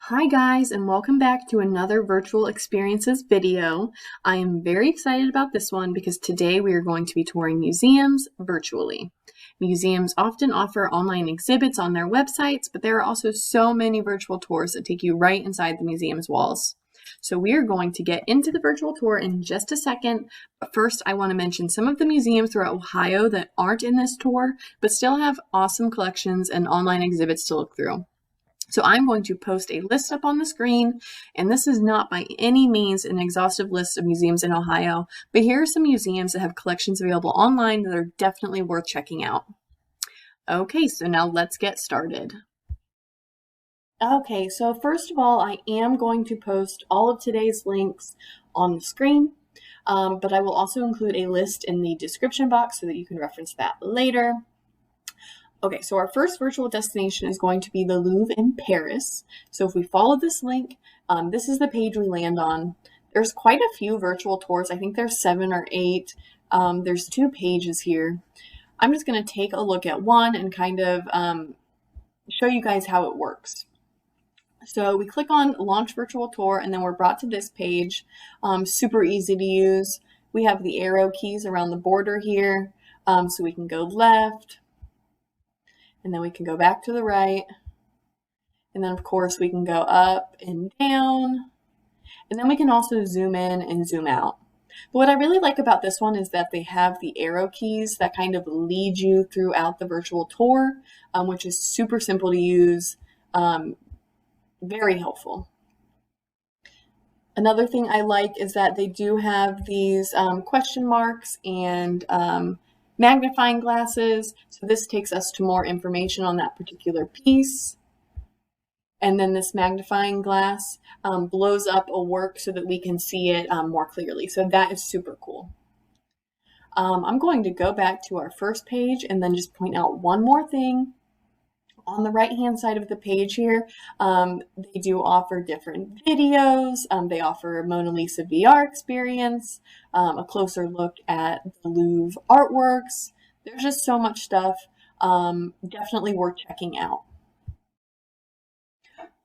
Hi guys, and welcome back to another virtual experiences video. I am very excited about this one because today we are going to be touring museums virtually. Museums often offer online exhibits on their websites, but there are also so many virtual tours that take you right inside the museum's walls. So we are going to get into the virtual tour in just a second, but first I want to mention some of the museums throughout Ohio that aren't in this tour, but still have awesome collections and online exhibits to look through. So I'm going to post a list up on the screen, and this is not by any means an exhaustive list of museums in Ohio, but here are some museums that have collections available online that are definitely worth checking out. Okay, so now let's get started. Okay, so first of all, I am going to post all of today's links on the screen, but I will also include a list in the description box so that you can reference that later. Okay, so our first virtual destination is going to be the Louvre in Paris. So if we follow this link, this is the page we land on. There's quite a few virtual tours. I think there's 7 or 8. There's 2 pages here. I'm just going to take a look at one and kind of show you guys how it works. So we click on Launch Virtual Tour, and then we're brought to this page. Super easy to use. We have the arrow keys around the border here, so we can go left, and then we can go back to the right. And then of course we can go up and down. And then we can also zoom in and zoom out. But what I really like about this one is that they have the arrow keys that kind of lead you throughout the virtual tour, which is super simple to use, very helpful. Another thing I like is that they do have these question marks and magnifying glasses. So this takes us to more information on that particular piece. And then this magnifying glass blows up a work so that we can see it more clearly. So that is super cool. I'm going to go back to our first page and then just point out one more thing. On the right-hand side of the page here, they do offer different videos. They offer Mona Lisa VR experience, a closer look at the Louvre artworks. There's just so much stuff, definitely worth checking out.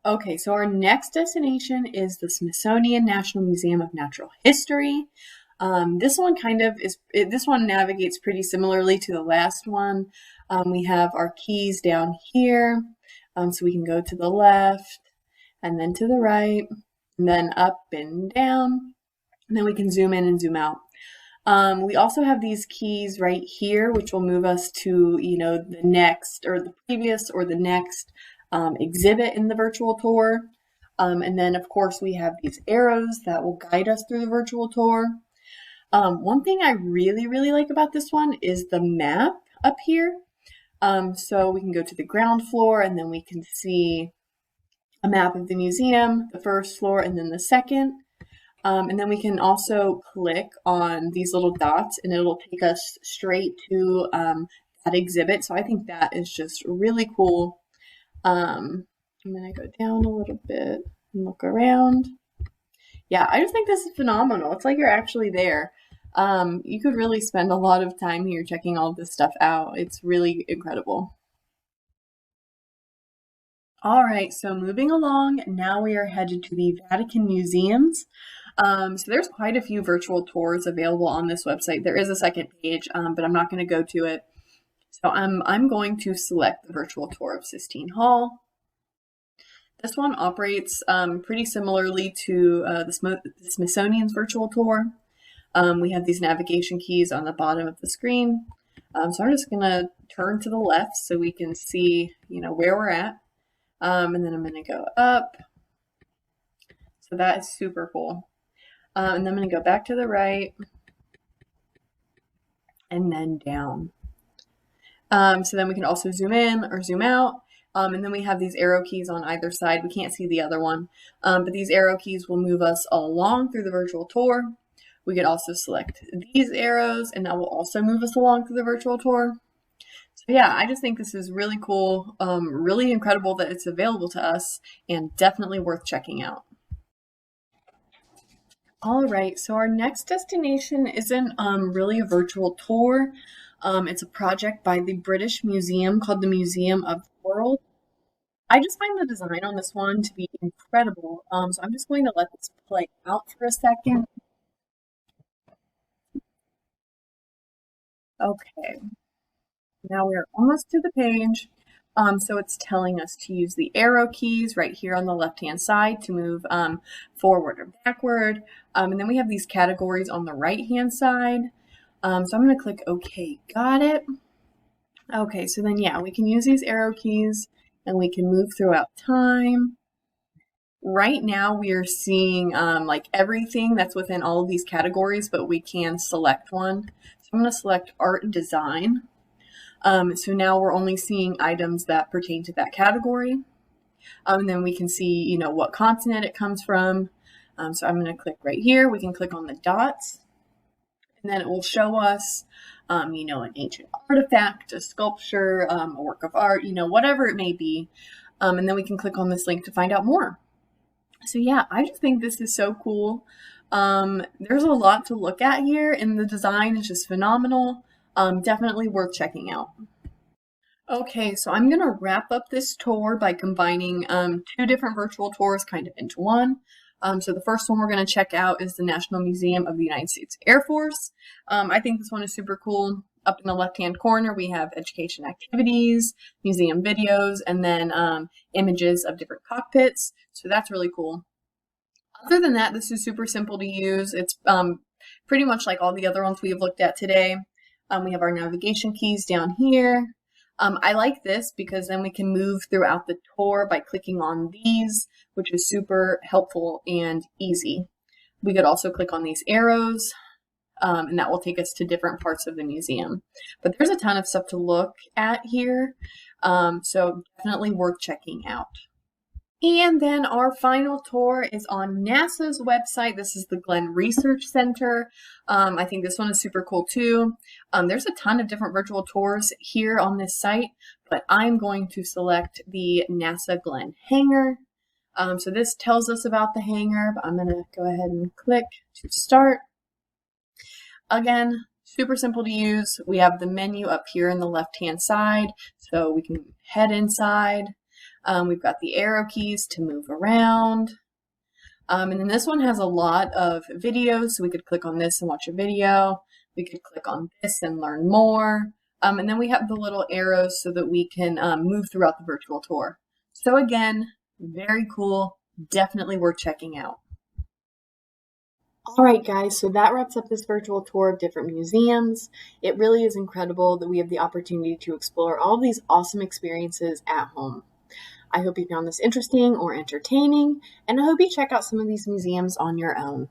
Okay, so our next destination is the Smithsonian National Museum of Natural History. This one navigates pretty similarly to the last one. We have our keys down here, so we can go to the left and then to the right and then up and down, and then we can zoom in and zoom out. We also have these keys right here, which will move us to, the next or the previous or the next exhibit in the virtual tour. And then of course we have these arrows that will guide us through the virtual tour. One thing I really, really like about this one is the map up here. So we can go to the ground floor and then we can see a map of the museum, the first floor and then the second. And then we can also click on these little dots and it'll take us straight to that exhibit. So I think that is just really cool. I'm going to go down a little bit and look around. Yeah, I just think this is phenomenal. It's like you're actually there. You could really spend a lot of time here checking all this stuff out. It's really incredible. All right, so moving along, now we are headed to the Vatican Museums. So there's quite a few virtual tours available on this website. There is a second page, but I'm not going to go to it. So I'm going to select the virtual tour of Sistine Hall. This one operates pretty similarly to the Smithsonian's virtual tour. We have these navigation keys on the bottom of the screen. So I'm just going to turn to the left so we can see, where we're at. And then I'm going to go up. So that is super cool. And then I'm going to go back to the right and then down. So then we can also zoom in or zoom out. And then we have these arrow keys on either side. We can't see the other one, but these arrow keys will move us along through the virtual tour. We could also select these arrows and that will also move us along through the virtual tour. So yeah, I just think this is really cool, really incredible that it's available to us and definitely worth checking out. All right, so our next destination isn't really a virtual tour. It's a project by the British Museum called the Museum of the World. I just find the design on this one to be incredible. So I'm just going to let this play out for a second. Okay, now we're almost to the page. So it's telling us to use the arrow keys right here on the left-hand side to move forward or backward. And then we have these categories on the right-hand side. So I'm going to click OK, got it. Okay, so then yeah, we can use these arrow keys and we can move throughout time. Right now we are seeing like everything that's within all of these categories, but we can select one. So I'm going to select art and design. So now we're only seeing items that pertain to that category. And then we can see, what continent it comes from. So I'm going to click right here. We can click on the dots. And then it will show us, an ancient artifact, a sculpture, a work of art, whatever it may be. And then we can click on this link to find out more. So yeah, I just think this is so cool. There's a lot to look at here, and the design is just phenomenal. Definitely worth checking out. Okay, so I'm going to wrap up this tour by combining two different virtual tours kind of into one. So the first one we're going to check out is the National Museum of the United States Air Force. I think this one is super cool. Up in the left-hand corner, we have education activities, museum videos, and then images of different cockpits. So that's really cool. Other than that, this is super simple to use. It's pretty much like all the other ones we have looked at today. We have our navigation keys down here. I like this because then we can move throughout the tour by clicking on these, which is super helpful and easy. We could also click on these arrows, and that will take us to different parts of the museum. But there's a ton of stuff to look at here, so definitely worth checking out. And then our final tour is on NASA's website. This is the Glenn Research Center. I think this one is super cool too. There's a ton of different virtual tours here on this site, but I'm going to select the NASA Glenn hangar. So this tells us about the hangar, but I'm going to go ahead and click to start. Again, super simple to use. We have the menu up here in the left-hand side, so we can head inside. We've got the arrow keys to move around. And then this one has a lot of videos, so we could click on this and watch a video. We could click on this and learn more. And then we have the little arrows so that we can move throughout the virtual tour. So again, very cool. Definitely worth checking out. All right, guys, so that wraps up this virtual tour of different museums. It really is incredible that we have the opportunity to explore all of these awesome experiences at home. I hope you found this interesting or entertaining, and I hope you check out some of these museums on your own.